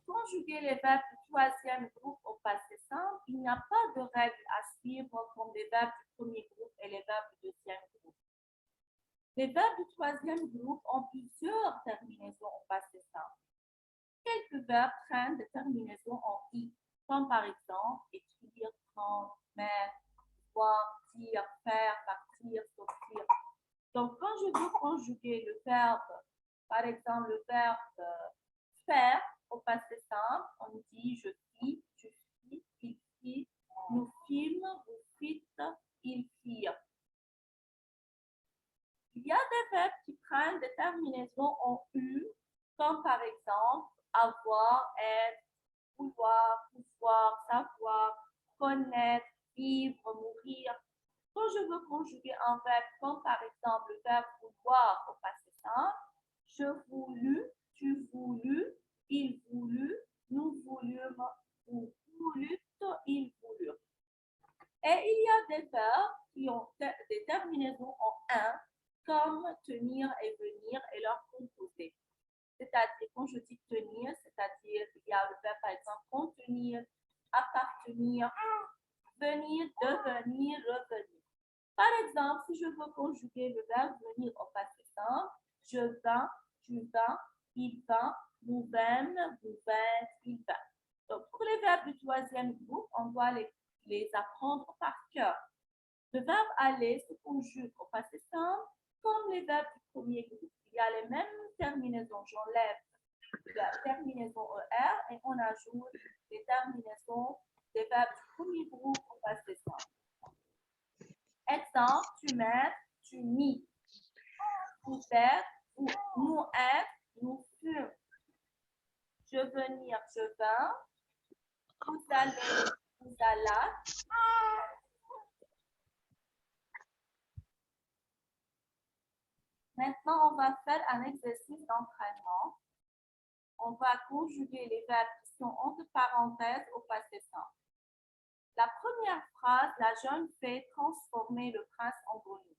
conjuguer les verbes du troisième groupe au passé simple, il n'y a pas de règle à suivre comme les verbes du premier groupe et les verbes du deuxième groupe. Les verbes du troisième groupe ont plusieurs terminaisons au passé simple. Quelques verbes prennent des terminaisons en i, comme par exemple écrire, prendre, mettre, voir, dire, faire, partir, sortir. Donc, quand je veux conjuguer le verbe, par exemple le verbe faire au passé simple, on dit je suis, tu suis, il fit, nous fîmes, vous fîtes, ils firent. Il y a des verbes qui prennent des terminaisons en U, comme par exemple avoir, être, vouloir, pouvoir, savoir, connaître, vivre, mourir. Quand je veux conjuguer un verbe comme par exemple le verbe vouloir au passé simple, je voulus, tu voulus, il voulut, nous voulûmes, vous voulûtes, ils voulurent. Et il y a des verbes qui ont des terminaisons en un, comme tenir et venir et leur composé. C'est-à-dire, quand je dis tenir, c'est-à-dire, il y a le verbe, par exemple, contenir, appartenir, venir, devenir, revenir. Par exemple, si je veux conjuguer le verbe venir au passé simple, je vins, tu vins, il vint, nous vîmes, vous vîntes, il vint. Donc, pour les verbes du troisième groupe, on doit les apprendre par cœur. Le verbe aller se conjugue au passé simple comme les verbes du premier groupe. Il y a les mêmes terminaisons. J'enlève la terminaison ER et on ajoute les terminaisons des verbes du premier groupe au passé simple. Exemple, tu mets, tu mis. Vous êtes, nous être, nous fûmes. Je venir, je vins. Vous allez, vous allâtes. Maintenant, on va faire un exercice d'entraînement. On va conjuguer les verbes qui sont entre parenthèses au passé simple. La première phrase, la jeune fait transformer le prince en grenouille.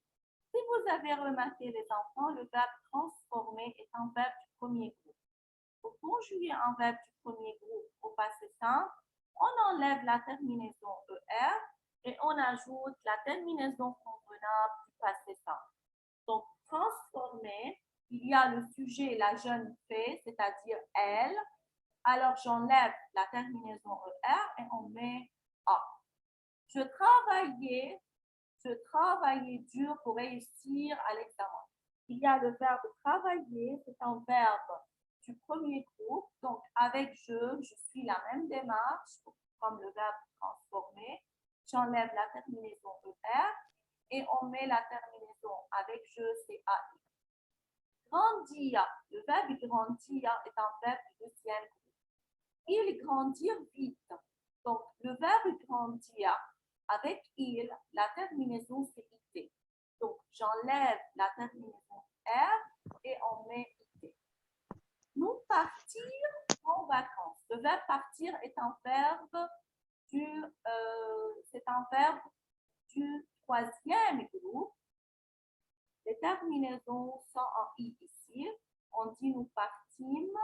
Si vous avez remarqué, les enfants, le verbe transformer est un verbe du premier groupe. Pour conjuguer un verbe du premier groupe au passé simple, on enlève la terminaison ER et on ajoute la terminaison convenable du passé simple. Donc, transformer, il y a le sujet, la jeune fée, c'est-à-dire elle. Alors, j'enlève la terminaison ER et on met A. Je travaillais dur pour réussir à l'examen. Il y a le verbe travailler, c'est un verbe du premier groupe. Donc, avec je suis la même démarche, comme le verbe transformer. J'enlève la terminaison ER et on met la terminaison avec je, c'est AI. Grandir, le verbe grandir est un verbe du deuxième groupe. Il grandir vite. Donc, le verbe grandir avec il, la terminaison c'est IT. Donc, j'enlève la terminaison R et on met IT. Nous partir en vacances. Le verbe partir est un verbe du troisième groupe. Les terminaisons sont en I ici. On dit nous partîmes.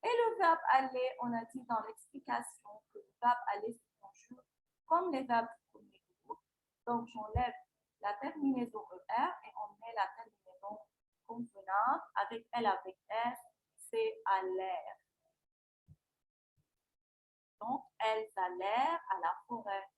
Et le verbe aller, on a dit dans l'explication que le verbe aller se conjugue comme les verbes du premier groupe. Donc, j'enlève la terminaison ER et on met la terminaison convenable avec L avec S, c'est allèrent. Donc, elles allèrent à la forêt.